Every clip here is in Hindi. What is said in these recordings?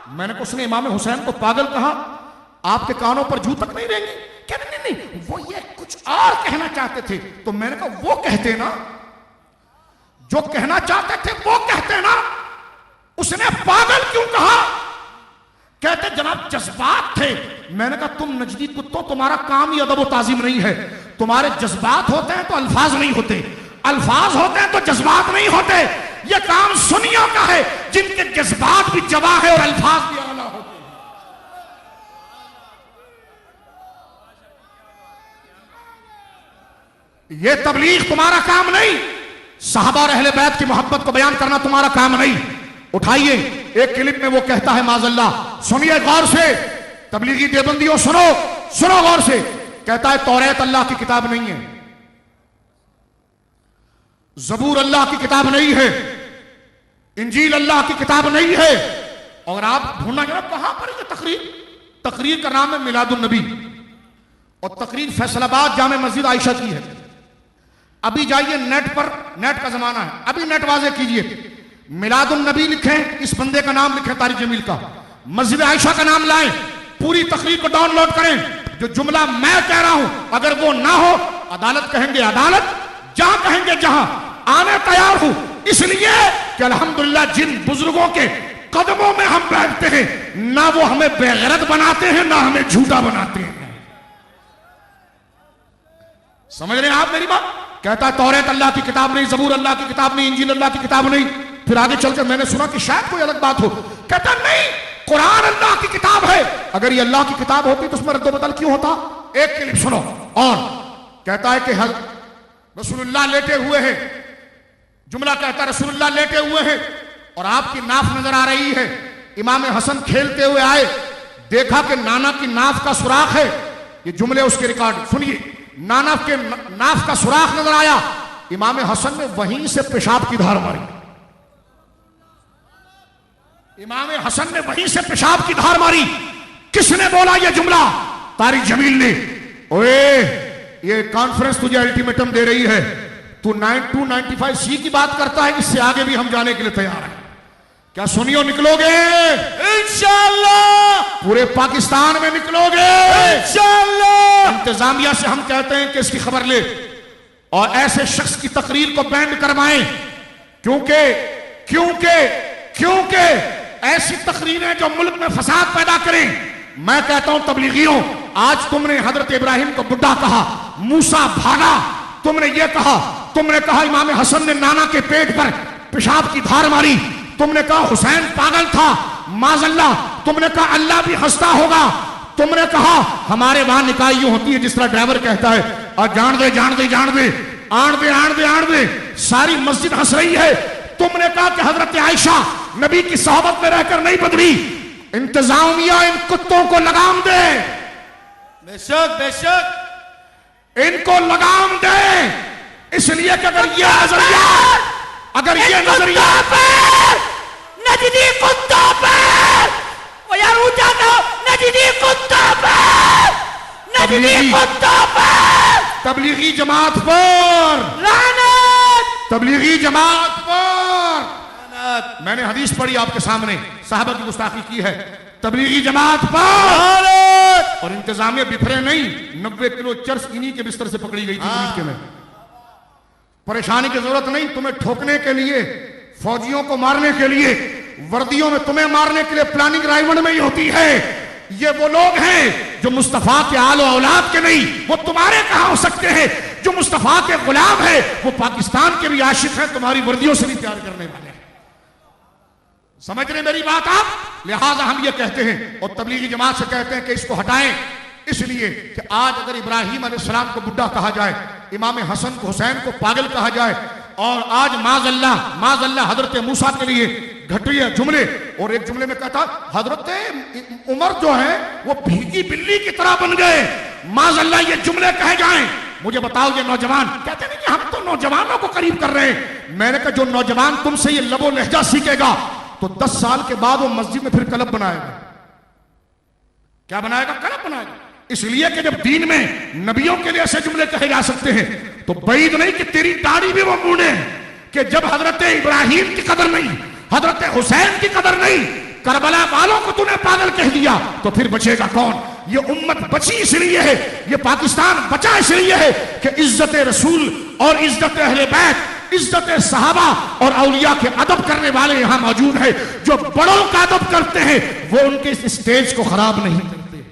मैंने कहा उसने इमाम हुसैन को पागल कहा, आपके कानों पर जू तक नहीं रहेंगे? क्या नहीं, नहीं नहीं, वो ये कुछ और कहना चाहते थे। तो मैंने कहा वो कहते ना, जो कहना चाहते थे वो कहते ना, उसने पागल क्यों कहा? कहते जनाब जज्बात थे। मैंने कहा तुम नजदी कुत्तों, तुम्हारा काम ही अदब व ताजीम नहीं है। तुम्हारे जज्बात होते हैं तो अल्फाज नहीं होते, अल्फाज होते हैं तो जज्बात नहीं होते। यह काम सुनियों का है जिनके जज्बात भी जवा है और अल्फाज भी आला होते हैं। यह तबलीग तुम्हारा काम नहीं, साहबा और अहले बैत की मोहब्बत को बयान करना तुम्हारा काम नहीं। उठाइए एक क्लिप में वो कहता है माज़अल्लाह, सुनिए गौर से, तबलीगी देवबंदियों सुनो, सुनो गौर से। कहता है तौरात अल्लाह की किताब नहीं है, ज़बूर अल्लाह की किताब नहीं है, इंजील अल्लाह की किताब नहीं है। और आप ढूंढना जरा कहां पर ये तकरीर? तकरीर का नाम है मिलादुन नबी, और तकरीर फैसलाबाद जामे मस्जिद आयशा की है। अभी जाइए नेट पर, नेट का जमाना है, अभी नेट वाजे कीजिए, मिलादुन नबी लिखें, इस बंदे का नाम लिखें तारिक जमील का, मस्जिद आयशा का नाम लाएं, पूरी तकरीर को डाउनलोड करें। जो जुमला मैं कह रहा हूं अगर वो ना हो, अदालत कहेंगे अदालत, जहां कहेंगे जहां, आने तैयार हूं। इसलिए कि अल्हम्दुलिल्लाह जिन बुजुर्गों के कदमों में हम बैठते हैं, ना वो हमें बेगैरत बनाते हैं, ना हमें झूठा बनाते हैं। समझ रहे हैं आप मेरी बात? कहता है तौरात अल्लाह की किताब नहीं, ज़बूर अल्लाह की किताब नहीं, इंजील अल्लाह की किताब नहीं। फिर आगे चलकर मैंने सुना कि शायद कोई अलग बात हो। कहता नहीं, कुरान अल्लाह की किताब है। अगर ये अल्लाह की किताब होती तो उसमें रद्दो-बदल क्यों होता? एक क्लिप सुनो। और कहता है कि रसूलुल्लाह लेटे हुए हैं, जुमला कहता है रसूलुल्लाह लेटे हुए हैं और आपकी नाफ नजर आ रही है। इमाम हसन खेलते हुए आए, देखा कि नाना की नाफ का सुराख है। ये जुमले उसके रिकॉर्ड सुनिए, नाना के नाफ का सुराख नजर आया, इमाम हसन ने वहीं से पेशाब की धार मारी। इमाम हसन ने वहीं से पेशाब की धार मारी। किसने बोला यह जुमला? तारिक जमील ने। ओए ये कॉन्फ्रेंस तुझे अल्टीमेटम दे रही है, तू 295C की बात करता है, इससे आगे भी हम जाने के लिए तैयार हैं। क्या सुनियो निकलोगे? इंशाअल्लाह पूरे पाकिस्तान में निकलोगे इंशाअल्लाह। इंतजामिया से हम कहते हैं कि इसकी खबर ले और ऐसे शख्स की तकरीर को बैंड करवाएं, क्योंकि क्योंकि क्योंकि ऐसी तकरीरें जो मुल्क में फसाद पैदा करें। मैं कहता हूं तबलीगियों, आज तुमने हजरत इब्राहिम को बुड्ढा कहा, मूसा भागा, तुमने ये कहा, तुमने कहा इमाम हसन ने नाना के पेट पर पेशाब की धार मारी, तुमने कहा हुसैन पागल था, माज़अल्लाह, तुमने कहा अल्लाह भी हंसता होगा, तुमने कहा हमारे वहां निकाह यूं होती है जिस तरह ड्राइवर कहता है और जान दे जान दे जान दे आण दे आण दे आण दे, सारी मस्जिद हंस रही है। तुमने कहा कि हजरत आयशा नबी की सोहबत में रहकर नहीं बदली। इंतजामिया इन कुत्तों को लगाम दे, बेशक बेशक इनको लगाम दे, इसलिए कि अगर ये नजरिया नजदी कुत्तों पर, ओ यार ऊंचा कहो, नजदी कुत्तों पर, नजदी कुत्तों पर, तबलीगी जमात पर लानत, तबलीगी जमात पर। लानत, मैंने हदीस पढ़ी आपके सामने, साहबा की गुस्ताखी की है, तबलीगी जमात पर लानत। और इंतजामिया बिखरे नहीं, 90 किलो चर्च इन्हीं के बिस्तर से पकड़ी गई थी में। परेशानी की जरूरत नहीं, तुम्हें ठोकने के लिए, फौजियों को मारने के लिए, वर्दियों में तुम्हें मारने के लिए प्लानिंग रायवंड में ही होती है। ये वो लोग हैं जो मुस्तफा के आलो औलाद के नहीं, वो तुम्हारे कहां हो सकते हैं? जो मुस्तफा के गुलाम है वो पाकिस्तान के भी आशिक हैं, तुम्हारी वर्दियों से भी प्यार करने वाले हैं। समझ रहे मेरी बात आप? लिहाजा हम ये कहते हैं और तबलीगी जमात से कहते हैं कि इसको हटाएं, इसलिए कि आज अगर इब्राहिम अलैहिस्सलाम को बुड्ढा कहा जाए, इमाम हसन को, हुसैन को पागल कहा जाए, और आज माज़अल्लाह हजरत मूसा के लिए घटिया जुमले, और एक जुमले में कहता हजरत उमर जो है वो भीगी बिल्ली की तरह बन गए, माज़अल्लाह ये जुमले कहे जाएं। मुझे बताओ ये नौजवान कहते नहीं कि हम तो नौजवानों को करीब कर रहे हैं। मैंने कहा जो नौजवान तुमसे ये लबो लहजा सीखेगा तो 10 साल के बाद वो मस्जिद में फिर कलब बनाएगा। क्या बनाएगा? कलब बनाएगा। इसलिए कि जब दीन में नबियों के लिए ऐसे जुमले कहे जा सकते हैं तो बैद नहीं कि तेरी दाढ़ी भी वो मूंढे, कि जब हजरत इब्राहिम की कदर नहीं, हजरत हुसैन की कदर नहीं, करबला वालों को तूने पागल कह दिया तो फिर बचेगा कौन? ये उम्मत बची इसलिए है, ये पाकिस्तान बचा इसलिए है कि इज्जत रसूल और इज्जत अहले बैत, इज्जत सहाबा और औलिया के अदब करने वाले यहां मौजूद है। जो बड़ों का अदब करते हैं वो उनके इस स्टेज को खराब नहीं करते।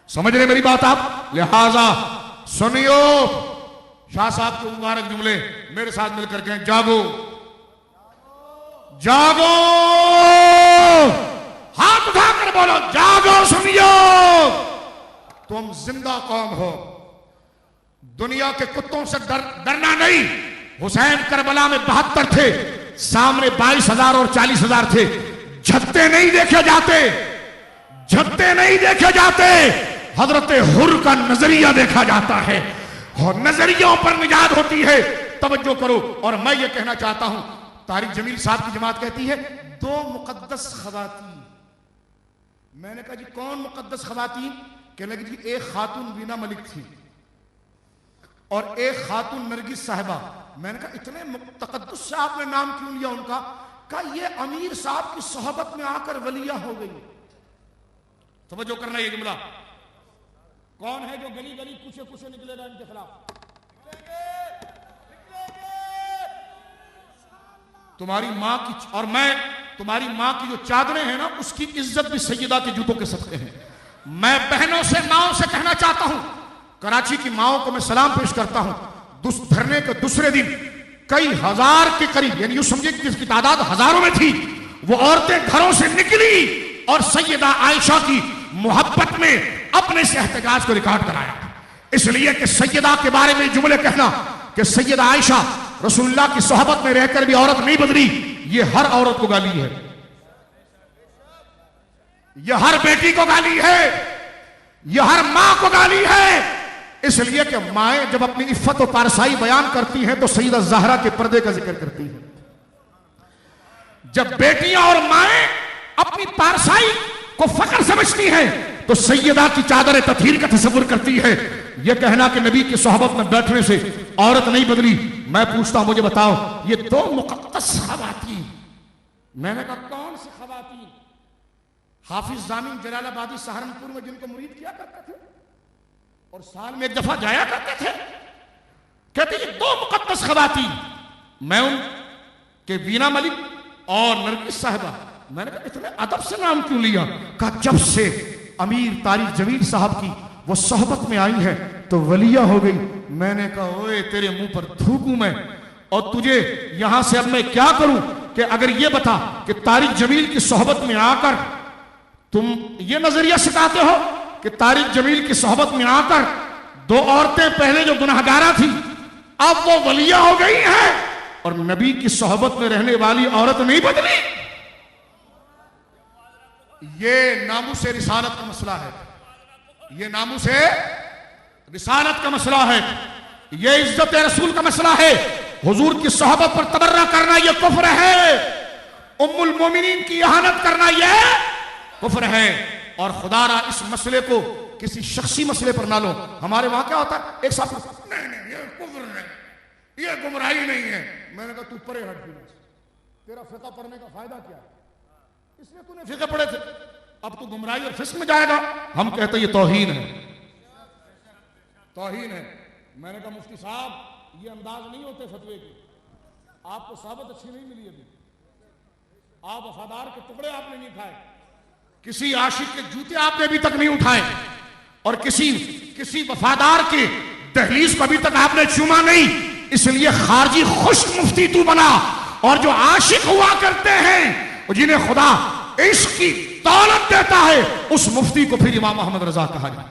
समझ रहे मेरी बात आप? लिहाजा सुनियो, शाह साहब के मुबारक जुमले मेरे साथ मिलकर कहें, जागो जागो, हाथ उठाकर बोलो जागो, सुनियो, तुम जिंदा कौम हो, दुनिया के कुत्तों से डरना नहीं। हुसैन करबला में 72 थे, सामने 22,000 और 40,000 थे। झत्ते नहीं देखे जाते, झत्ते नहीं देखे जाते, हजरत हुर का नजरिया देखा जाता है और नजरियों पर निजात होती है। तवज्जो करो। और मैं ये कहना चाहता हूं, तारिक जमील साहब की जमात कहती है 2 मुकद्दस खवातीन। मैंने कहा जी कौन मुकद्दस खवातीन? कहने लगी जी एक खातून वीना मलिक थी और एक खातून नरगिस साहिबा। मैंने कहा इतने तकद्दुस से आपने नाम क्यों लिया उनका? कहा ये अमीर साहब की सोहबत में आकर वलिया हो गई। तवज्जो करना ये जुमला। कौन है जो गली गली कुछे कुछे निकलेगा इनके खिलाफ? तुम्हारी मां की और मैं तुम्हारी मां की जो चादरें हैं ना, उसकी इज्जत भी सैयदा के जूतों के सदके हैं। मैं बहनों से, माओं से कहना चाहता हूं, कराची की माओं को मैं सलाम पेश करता हूं। धरने के दूसरे दिन कई हजार के करीब, यानी यूं समझिए कि जिसकी तादाद हजारों में थी, वो औरतें घरों से निकली और सैयदा आयशा की मोहब्बत में अपने से एहतजाज को रिकॉर्ड कराया। इसलिए कि सैयदा के बारे में जुमले कहना कि सैयदा आयशा रसूलुल्लाह की सोहबत में रहकर भी औरत नहीं बदली, ये हर औरत को गाली है, यह हर बेटी को गाली है, यह हर मां को गाली है। इसलिए कि माएं जब अपनी इफ्फत और पारसाई बयान करती हैं तो सैयदा ज़हरा के पर्दे का जिक्र करती हैं। जब बेटियां और माएं अपनी पारसाई को फख्र समझती हैं तो सैयदा की चादर तथहीर का तस्वुर करती है। यह कहना कि नबी की सोहबत में बैठने से औरत नहीं बदली, मैं पूछता हूं मुझे बताओ ये 2 मुकद्दस खवातीन, मैंने कहा कौन सी खवातीन? हाफिज जामिन जलालाबादी सहारनपुर में जिनको मुरीद किया करते थे और साल में एक दफा जाया करते थे, कहते ये 2 मुकद्दस खवातीन, मैं उनके वीना मलिक और नरगिस साहिबा। मैंने कहा इतने अदब से नाम क्यों लिया? कहा जब से अमीर तारिक जमील साहब की वो सोहबत में आई है तो वलिया हो गई। मैंने कहा ओए तेरे मुंह पर थूकूं मैं, और तुझे यहां से अब मैं क्या करूं कि अगर ये बता कि तारिक जमील की सोहबत में आकर तुम ये नजरिया सिखाते हो कि तारिक जमील की सोहबत में आकर 2 औरतें पहले जो गुनाहगारा थी अब वो वलिया हो गई हैं और नबी की सोहबत में रहने वाली औरत नहीं बदली। ये नामूसे रिसालत का मसला है, ये नामूसे रिसालत का मसला है, ये इज्जत रसूल का मसला है। हुजूर की सोहबत पर तबर्रा करना ये कुफ्र है, उम्मुल मोमिनीन की इहानत करना ये कुफ्र है। और खुदारा इस मसले को किसी शख्सी मसले पर ना लो। हमारे वहां क्या होता है, एक साथ नहीं नहीं ये कुफ्र नहीं, ये गुमराही नहीं है। मैंने कहा तू परे हट, तेरा फिक़ह पढ़ने का फायदा क्या है? इसलिए तूने फिक़ह पढ़े थे, अब तू गुमराही और फिस्क में जाएगा। हम कहते ये तौहीन है, तौहीन है। मैंने कहा मुफ्ती साहब ये अंदाज नहीं होते फतवे के, आपको साबित अच्छी नहीं मिली अभी, आप वफादार के टुकड़े आपने नहीं खाए, किसी आशिक के जूते आपने अभी तक नहीं उठाए और किसी वफादार के दहलीज को अभी तक आपने चूमा नहीं। इसलिए खारजी खुश्क मुफ्ती तू बना, और जो आशिक हुआ करते हैं जिन्हें खुदा इश्क की दौलत देता है उस मुफ्ती को फिर इमाम मोहम्मद रजा कहा जाता है।